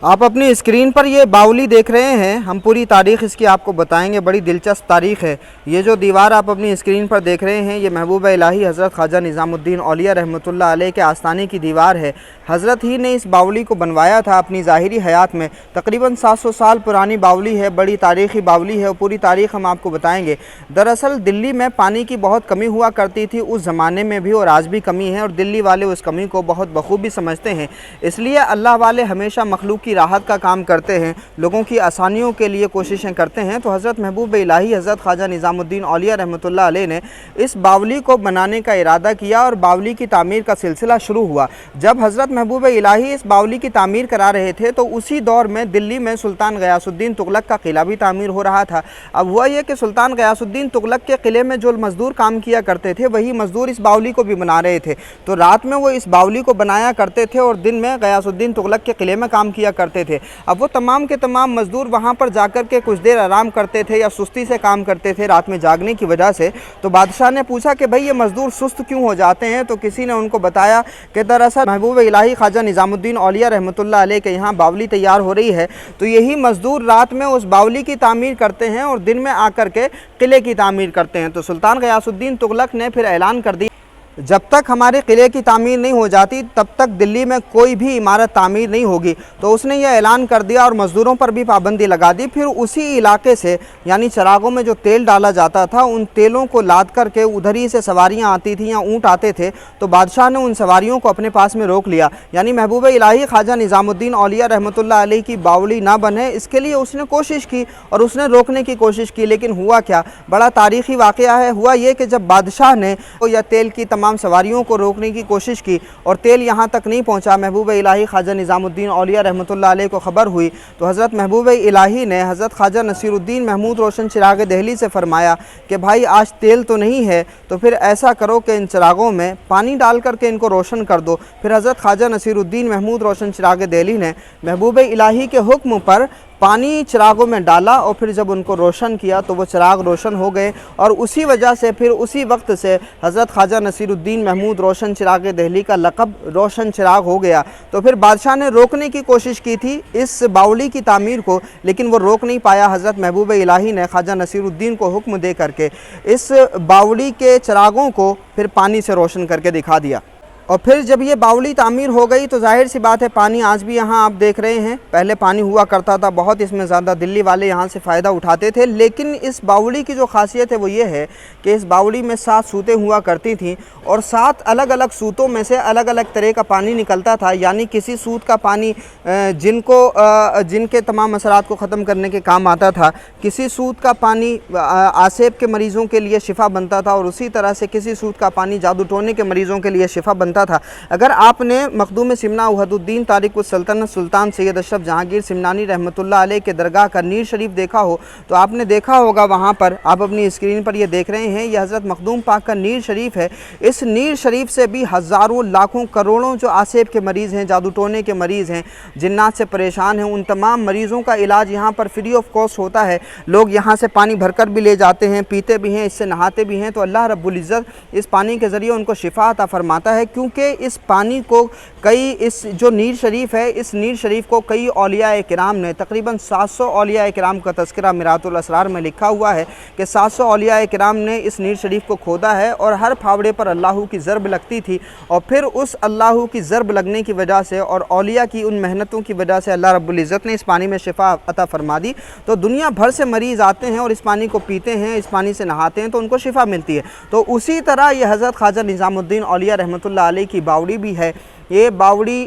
आप अपनी स्क्रीन पर ये बावली देख रहे हैं। हम पूरी तारीख़ इसकी आपको बताएंगे, बड़ी दिलचस्प तारीख़ है। ये जो दीवार आप अपनी स्क्रीन पर देख रहे हैं, ये महबूब इलाही हज़रत ख्वाजा निज़ामुद्दीन औलिया रहमतुल्लाह अलैह के आस्थाने की दीवार है। हज़रत ही ने इस बावली को बनवाया था अपनी ज़ाहिरी हयात में। तकरीबन 700 साल पुरानी बावली है, बड़ी तारीख़ी बावली है और पूरी तारीख़ हम आपको बताएँगे। दरअसल दिल्ली में पानी की बहुत कमी हुआ करती थी उस ज़माने में भी, और आज भी कमी है, और दिल्ली वाले उस कमी को बहुत बखूबी समझते हैं। इसलिए अल्लाह वाले हमेशा मखलूक की राहत का काम करते हैं, लोगों की आसानियों के लिए कोशिशें करते हैं। तो हज़रत महबूब इलाही हज़रत ख्वाजा निज़ामुद्दीन औलिया रहमतुल्लाह अलैह ने इस बावली को बनाने का इरादा किया और बावली की तामीर का सिलसिला शुरू हुआ। जब हज़रत महबूब इलाही इस बावली की तामीर करा रहे थे तो उसी दौर में दिल्ली में सुल्तान गयासुद्दीन तुगलक का किला भी तामीर हो रहा था। अब हुआ यह कि सुल्तान गयासुद्दीन तुगलक के किले में जो मज़दूर काम किया करते थे, वही मज़दूर इस बावली को भी बना रहे थे। तो रात में वो इस बावली को बनाया करते थे और दिन में गयासुद्दीन तुगलक के किले में काम किया करते थे। अब वो तमाम के तमाम मज़दूर वहाँ पर जाकर के कुछ देर आराम करते थे या सुस्ती से काम करते थे रात में जागने की वजह से। तो बादशाह ने पूछा कि भाई ये मज़दूर सुस्त क्यों हो जाते हैं। तो किसी ने उनको बताया कि दरअसल महबूब इलाही ख्वाजा निज़ामुद्दीन औलिया रहमतुल्लाह अलैह के यहाँ बावली तैयार हो रही है, तो यही मज़दूर रात में उस बावली की तामीर करते हैं और दिन में आकर के किले की तामीर करते हैं। तो सुल्तान गयासुद्दीन तुगलक ने फिर ऐलान कर दिया, जब तक हमारे किले की तामीर नहीं हो जाती तब तक दिल्ली में कोई भी इमारत तामीर नहीं होगी। तो उसने यह ऐलान कर दिया और मज़दूरों पर भी पाबंदी लगा दी। फिर उसी इलाके से यानी चिरागों में जो तेल डाला जाता था, उन तेलों को लाद करके उधर ही से सवारियां आती थी या ऊँट आते थे। तो बादशाह ने उन सवारियों को अपने पास में रोक लिया, यानी महबूब इलाही ख्वाजा निज़ामुद्दीन औलिया रहमतुल्लाह अलैह की बावली ना बने, इसके लिए उसने कोशिश की और उसने रोकने की कोशिश की। लेकिन हुआ क्या, बड़ा तारीख़ी वाक़या है। हुआ ये कि जब बादशाह ने या तेल की तमाम सवारियों को रोकने की कोशिश की और तेल यहाँ तक नहीं पहुँचा, महबूब इलाही ख्वाजा निज़ामुद्दीन औलिया रहमतुल्लाह अलैह को ख़बर हुई, तो हज़रत महबूब इलाही ने हज़रत ख्वाजा नसीरुद्दीन महमूद रोशन चिराग दहली से फ़रमाया कि भाई आज तेल तो नहीं है, तो फिर ऐसा करो कि इन चिरागों में पानी डाल करके इनको रोशन कर दो। फिर हज़रत ख्वाजा नसीरुद्दीन महमूद रोशन चिराग दहली ने महबूब इलाही के हुक्म पर पानी चिरागों में डाला और फिर जब उनको रोशन किया तो वो चिराग रोशन हो गए। और उसी वजह से फिर उसी वक्त से हज़रत ख्वाजा नसीरुद्दीन महमूद रोशन चिराग दहली का लक़ब रोशन चिराग हो गया। तो फिर बादशाह ने रोकने की कोशिश की थी इस बावली की तामीर को, लेकिन वो रोक नहीं पाया। हज़रत महबूब इलाही ने ख्वाजा नसीरुद्दीन को हुक्म दे करके इस बावली के चिरागों को फिर पानी से रोशन करके दिखा दिया। और फिर जब ये बावली तामीर हो गई तो जाहिर सी बात है, पानी आज भी यहाँ आप देख रहे हैं, पहले पानी हुआ करता था बहुत, इसमें ज़्यादा दिल्ली वाले यहाँ से फ़ायदा उठाते थे। लेकिन इस बावली की जो खासियत है वो ये है कि इस बावली में 7 सूतें हुआ करती थीं और 7 अलग अलग सूतों में से अलग अलग तरह का पानी निकलता था। यानी किसी सूत का पानी जिनके तमाम असरात को ख़त्म करने के काम आता था, किसी सूत का पानी आसेब के मरीज़ों के लिए शिफा बनता था, और उसी तरह से किसी सूत का पानी जादू टोने के मरीज़ों के लिए शिफा बनता था। अगर आपने मखदूम सिमना वहदुद्दीन तारिक सल्तनत सुल्तान सैयद अशरफ जहांगीर सिमनानी रहमतुल्लाह अलैह के दरगाह का नीर शरीफ देखा हो तो आपने देखा होगा, वहाँ पर आप अपनी स्क्रीन पर ये देख रहे हैं, यह हज़रत मखदूम पाक का नीर शरीफ है। इस नीर शरीफ से भी हज़ारों लाखों करोड़ों जो आसेब के मरीज़ हैं, जादू टोने के मरीज़ हैं, जिन्नात से परेशान हैं, उन तमाम मरीज़ों का इलाज यहाँ पर फ्री ऑफ कॉस्ट होता है। लोग यहाँ से पानी भरकर भी ले जाते हैं, पीते भी हैं, इससे नहाते भी हैं। तो अल्लाह रब्बुल इज़्ज़त इस पानी के ज़रिए उनको शिफा अता फरमाता है, क्योंकि इस पानी को इस जो नीर शरीफ है, इस नीर शरीफ को कई औलिया किराम ने, तकरीबन 700 औलिया किराम का तज़किरा मिरातुल असरार में लिखा हुआ है कि 700 औलिया किराम ने इस नीर शरीफ को खोदा है और हर फावड़े पर अल्लाह की ज़रब लगती थी। और फिर उस अल्लाह की ज़रब लगने की वजह से और औलिया की उन मेहनतों की वजह से अल्लाह रब्बुल इज़्ज़त ने इस पानी में शिफा अता फरमा दी। तो दुनिया भर से मरीज़ आते हैं और इस पानी को पीते हैं, इस पानी से नहाते हैं, तो उनको शिफा मिलती है। तो उसी तरह ये हज़रत ख्वाजा निज़ामुद्दीन औलिया रहमतुल्लाह अलैह की बावड़ी भी है। ये बावड़ी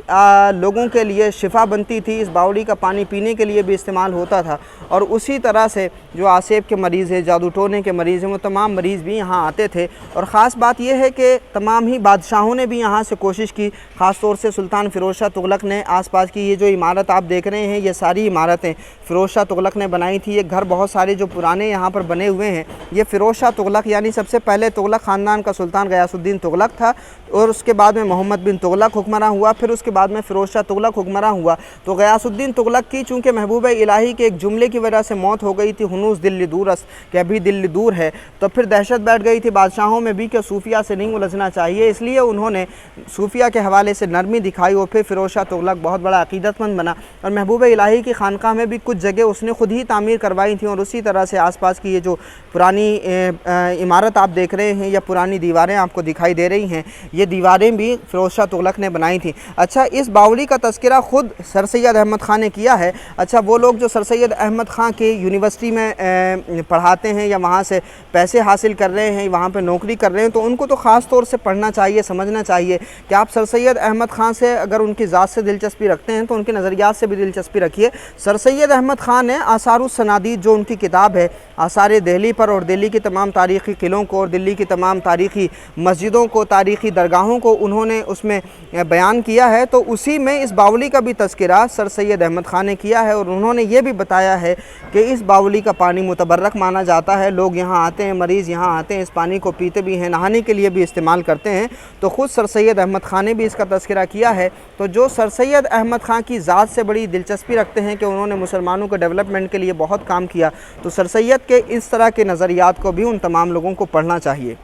लोगों के लिए शिफा बनती थी, इस बावड़ी का पानी पीने के लिए भी इस्तेमाल होता था। और उसी तरह से जो आसेब के मरीज़ हैं, जादू टोने के मरीज़ हैं, वो तमाम मरीज़ भी यहाँ आते थे। और ख़ास बात यह है कि तमाम ही बादशाहों ने भी यहाँ से कोशिश की, ख़ास तौर से सुल्तान फ़िरोज़ शाह तुगलक ने आसपास की ये जो इमारत आप देख रहे हैं, ये सारी इमारतें फ़िरोज़ शाह तुगलक ने बनाई थी। ये घर बहुत सारे जो पुराने यहाँ पर बने हुए हैं, ये फ़िरोज़ शाह तुगलक यानी सबसे पहले तुगलक ख़ानदान का सुल्तान गयासुद्दीन तुगलक था, और उसके बाद में मोहम्मद बिन तुगलक हुक्मरान हुआ, फिर उसके बाद में फ़िरोज़ शाह तुगलक हुक्मरान हुआ। तो गयासुद्दीन तुगलक की चूँकि महबूब इलाही के एक जुमले की वजह से मौत हो गई थी, हुनूस दिल्ली दूरस, कि अभी दिल्ली दूर है, तो फिर दहशत बैठ गई थी बादशाहों में भी कि सूफिया से नहीं उलझना चाहिए, इसलिए उन्होंने सूफिया के हवाले से नरमी दिखाई, और फिर फ़िरोज़ शाह तुगलक बहुत बड़ा अक़ीदतमंद बना। और महबूब इलाही की खानकाह में भी कुछ जगह उसने ख़ुद ही तामीर करवाई थी, और उसी तरह से आसपास की ये जो पुरानी इमारत आप देख रहे हैं या पुरानी दीवारें आपको दिखाई दे रही हैं, ये दीवारें भी फ़िरोज़ शाह तुगलक ने बनाई थी। अच्छा, इस बावली का तज़किरा ख़ुद सर सैयद अहमद ख़ान ने किया है। अच्छा, वो लोग जो सर सैयद अहमद ख़ान के यूनिवर्सिटी में पढ़ाते हैं या वहाँ से पैसे हासिल कर रहे हैं, वहाँ पर नौकरी कर रहे हैं, तो उनको तो ख़ास तौर से पढ़ना चाहिए, समझना चाहिए कि आप सर सैयद अहमद ख़ान से अगर उनकी ज़ात से दिलचस्पी रखते हैं तो उनके नज़रियात से भी दिलचस्पी रखिए। सर सैयद अहमद ख़ान ने आसारुस सनादीद जो उनकी किताब है, आसार दिल्ली पर, और दिल्ली की तमाम तारीख़ी क़िलों को और दिल्ली की तमाम तारीख़ी मस्जिदों को, तारीख़ी दरगाहों को उन्होंने उसमें बयान किया है। तो उसी में इस बावली का भी तज़किरा सर सैयद अहमद ख़ान ने किया है, और उन्होंने ये भी बताया है कि इस बावली का पानी मुतबर्रक माना जाता है। लोग यहाँ आते हैं, मरीज़ यहाँ आते हैं, इस पानी को पीते भी हैं, नहाने के लिए भी इस्तेमाल करते हैं। तो ख़ुद सर सैयद अहमद ख़ान ने भी इसका तज़किरा किया है। तो जो सर सैयद अहमद ख़ान की ज़ात से बड़ी दिलचस्पी रखते हैं कि उन्होंने मुसलमानों के डेवलपमेंट के लिए बहुत काम किया, तो सर सैयद के इस तरह के नज़रियात को भी उन तमाम लोगों को पढ़ना चाहिए।